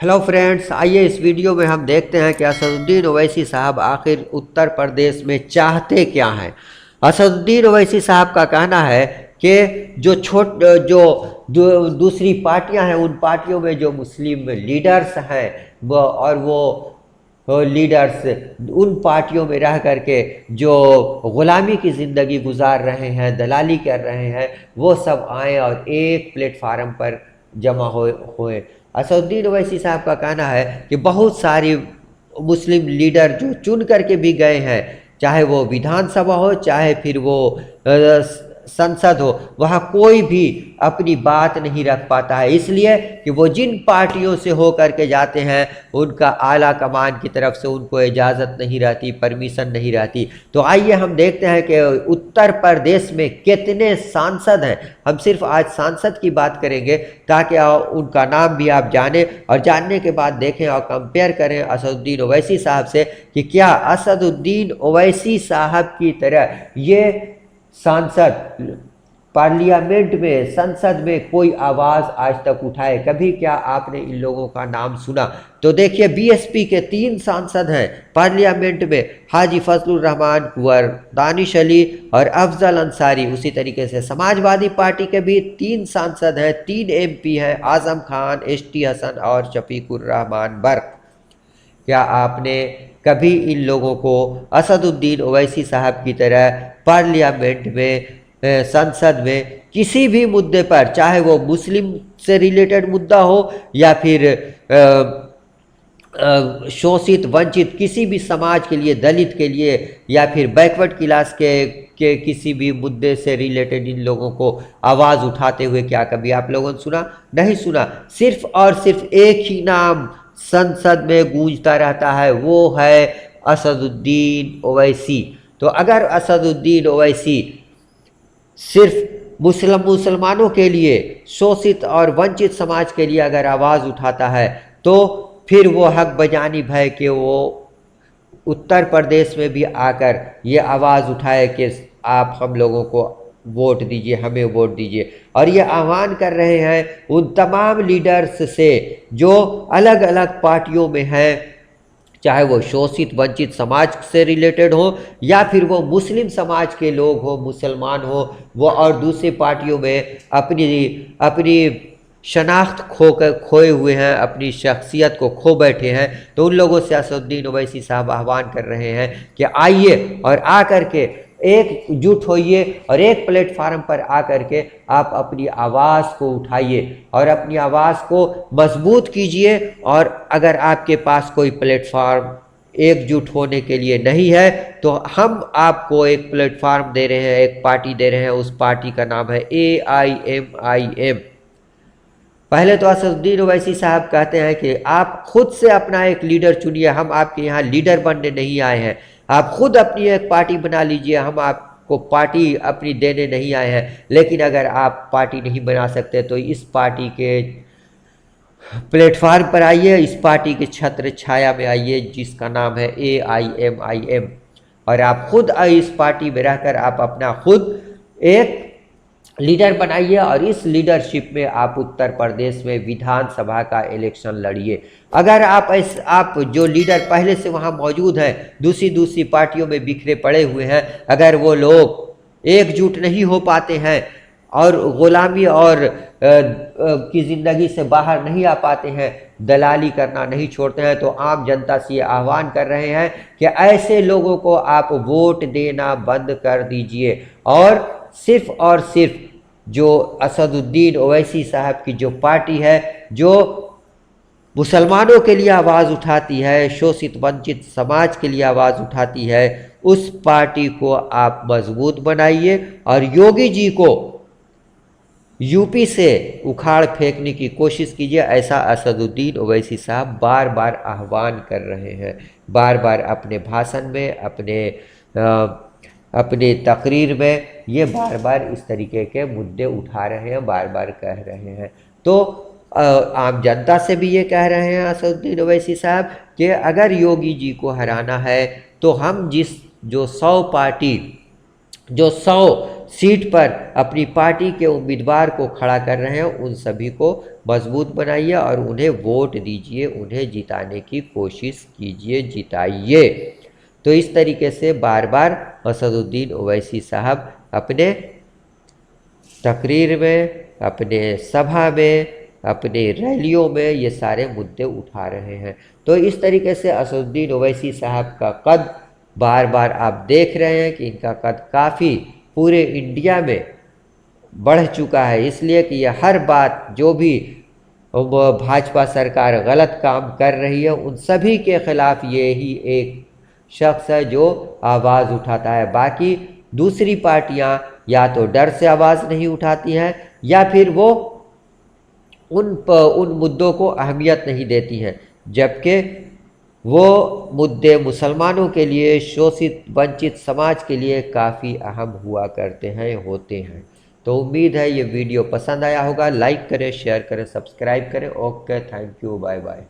Hello friends, आइए इस video में हम देखते हैं कि असदुद्दीन ओवैसी साहब आखिर उत्तर प्रदेश में चाहते क्या हैं। असदुद्दीन ओवैसी साहब का कहना है कि जो दूसरी पार्टियां हैं, उन पार्टियों में जो मुस्लिम लीडर्स हैं वो लीडर्स उन पार्टियों में रह करके जो ग़ुलामी की ज़िंदगी गुजार रहे हैं, दलाली कर रहे हैं, वो सब आएँ और एक प्लेटफार्म पर जमा होए। असदुद्दीन ओवैसी साहब का कहना है कि बहुत सारी मुस्लिम लीडर जो चुन करके भी गए हैं, चाहे वो विधानसभा हो चाहे फिर वो संसद हो, वहाँ कोई भी अपनी बात नहीं रख पाता है, इसलिए कि वो जिन पार्टियों से हो करके जाते हैं उनका आला कमान की तरफ से उनको इजाज़त नहीं रहती, परमिशन नहीं रहती। तो आइए हम देखते हैं कि उत्तर प्रदेश में कितने सांसद हैं। हम सिर्फ आज सांसद की बात करेंगे ताकि उनका नाम भी आप जानें और जानने के बाद देखें और कंपेयर करें असदुद्दीन ओवैसी साहब से कि क्या असदुद्दीन ओवैसी साहब की तरह ये सांसद पार्लियामेंट में, संसद में कोई आवाज़ आज तक उठाए। कभी क्या आपने इन लोगों का नाम सुना? तो देखिए, बीएसपी के 3 सांसद हैं पार्लियामेंट में, हाजी फजलुर रहमान, कुंवर दानिश अली और अफजल अंसारी। उसी तरीके से समाजवादी पार्टी के भी 3 सांसद हैं, 3 एमपी हैं, आजम खान, एसटी हसन और शफीकुर रहमान बर्क। क्या आपने कभी इन लोगों को असदुद्दीन ओवैसी साहब की तरह पार्लियामेंट में, संसद में किसी भी मुद्दे पर, चाहे वो मुस्लिम से रिलेटेड मुद्दा हो या फिर शोषित वंचित किसी भी समाज के लिए, दलित के लिए या फिर बैकवर्ड क्लास के किसी भी मुद्दे से रिलेटेड इन लोगों को आवाज़ उठाते हुए क्या कभी आप लोगों ने सुना? नहीं सुना। सिर्फ और सिर्फ एक ही नाम संसद में गूंजता रहता है, वो है असदुद्दीन ओवैसी। तो अगर असदुद्दीन ओवैसी सिर्फ मुसलमानों के लिए, शोषित और वंचित समाज के लिए अगर आवाज़ उठाता है, तो फिर वो हक बजानिब है कि वो उत्तर प्रदेश में भी आकर ये आवाज़ उठाए कि आप हम लोगों को वोट दीजिए, हमें वोट दीजिए। और ये आह्वान कर रहे हैं उन तमाम लीडर्स से जो अलग अलग पार्टियों में हैं, चाहे वो शोषित वंचित समाज से रिलेटेड हो या फिर वो मुस्लिम समाज के लोग हो, मुसलमान हो, वो और दूसरी पार्टियों में अपनी शनाख्त खोए हुए हैं, अपनी शख्सियत को खो बैठे हैं। तो उन लोगों से असदुद्दीन ओवैसी साहब आह्वान कर रहे हैं कि आइए और आकर के एकजुट होइए और एक प्लेटफार्म पर आकर के आप अपनी आवाज़ को उठाइए और अपनी आवाज़ को मजबूत कीजिए। और अगर आपके पास कोई प्लेटफार्म एकजुट होने के लिए नहीं है, तो हम आपको एक प्लेटफार्म दे रहे हैं, एक पार्टी दे रहे हैं। उस पार्टी का नाम है AIMIM। पहले तो असदुद्दीन ओवैसी साहब कहते हैं कि आप खुद से अपना एक लीडर चुनिए, हम आपके यहाँ लीडर बनने नहीं आए हैं। आप खुद अपनी एक पार्टी बना लीजिए, हम आपको पार्टी अपनी देने नहीं आए हैं। लेकिन अगर आप पार्टी नहीं बना सकते तो इस पार्टी के प्लेटफार्म पर आइए, इस पार्टी के छत्र छाया में आइए जिसका नाम है AIMIM। और आप खुद इस पार्टी में रहकर आप अपना खुद एक लीडर बनाइए और इस लीडरशिप में आप उत्तर प्रदेश में विधानसभा का इलेक्शन लड़िए। अगर आप जो लीडर पहले से वहाँ मौजूद हैं, दूसरी पार्टियों में बिखरे पड़े हुए हैं, अगर वो लोग एकजुट नहीं हो पाते हैं और ग़ुलामी और की ज़िंदगी से बाहर नहीं आ पाते हैं, दलाली करना नहीं छोड़ते हैं, तो आम जनता से ये आह्वान कर रहे हैं कि ऐसे लोगों को आप वोट देना बंद कर दीजिए और सिर्फ जो असदुद्दीन ओवैसी साहब की जो पार्टी है, जो मुसलमानों के लिए आवाज़ उठाती है, शोषित वंचित समाज के लिए आवाज़ उठाती है, उस पार्टी को आप मजबूत बनाइए और योगी जी को यूपी से उखाड़ फेंकने की कोशिश कीजिए। ऐसा असदुद्दीन ओवैसी साहब बार बार आह्वान कर रहे हैं, बार बार अपने भाषण में, अपने तकरीर में ये बार बार इस तरीके के मुद्दे उठा रहे हैं, बार बार कह रहे हैं। तो आम जनता से भी ये कह रहे हैं असदुद्दीन ओवैसी साहब कि अगर योगी जी को हराना है तो हम जो 100 सीट पर अपनी पार्टी के उम्मीदवार को खड़ा कर रहे हैं, उन सभी को मजबूत बनाइए और उन्हें वोट दीजिए, उन्हें जिताने की कोशिश कीजिए, जिताइए। तो इस तरीके से बार बार असदुद्दीन ओवैसी साहब अपने तकरीर में, अपने सभा में, अपने रैलियों में ये सारे मुद्दे उठा रहे हैं। तो इस तरीके से असदुद्दीन ओवैसी साहब का कद बार बार आप देख रहे हैं कि इनका कद काफ़ी पूरे इंडिया में बढ़ चुका है, इसलिए कि यह हर बात जो भी भाजपा सरकार गलत काम कर रही है उन सभी के खिलाफ ये ही एक शख्स है जो आवाज़ उठाता है। बाकी दूसरी पार्टियां या तो डर से आवाज़ नहीं उठाती हैं या फिर वो उन मुद्दों को अहमियत नहीं देती हैं, जबकि वो मुद्दे मुसलमानों के लिए, शोषित वंचित समाज के लिए काफ़ी अहम हुआ करते हैं, होते हैं। तो उम्मीद है ये वीडियो पसंद आया होगा। लाइक करें, शेयर करें, सब्सक्राइब करें। Okay, thank you, bye bye.